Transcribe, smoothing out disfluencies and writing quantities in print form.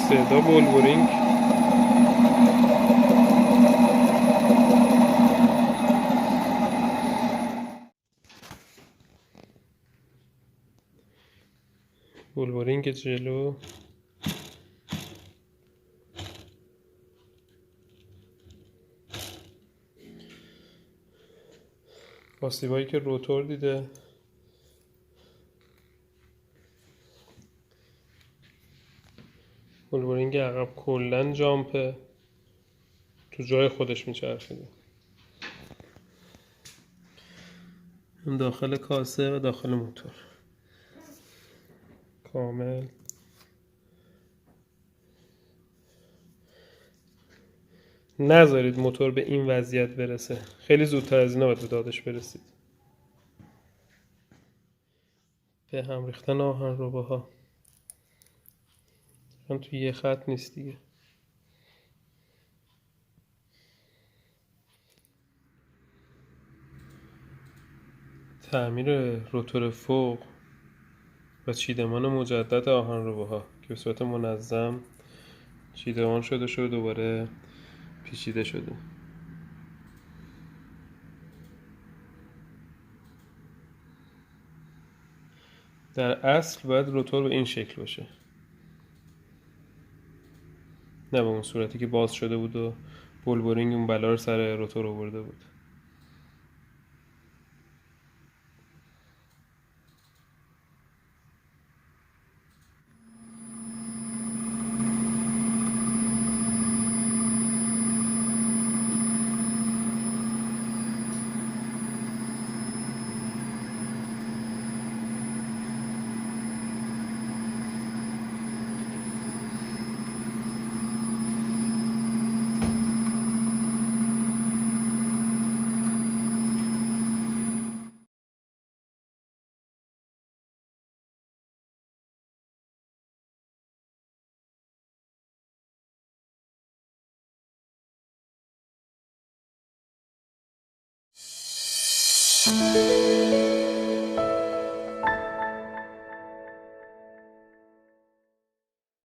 صدا ولورینگ ولورینگ جلو آسیبایی که روتور دیده. ولورینگ عقب کلن جامپه، تو جای خودش میچرخیده. اون داخل کاسه و داخل موتور کامل. نذارید موتور به این وضعیت برسه، خیلی زودتر از اینا باید به دادش برسید. به هم ریختن آهنرباها هم تو یه خط نیست دیگه. تعمیر روتور فوق و چیدمان مجدد آهنرباها که به صورت منظم چیدمان شده دوباره پیچیده شده. در اصل باید روتور به این شکل باشه، نه به اون صورتی که باز شده بود و ولورینگ اون بلا رو سر روتور آورده بود.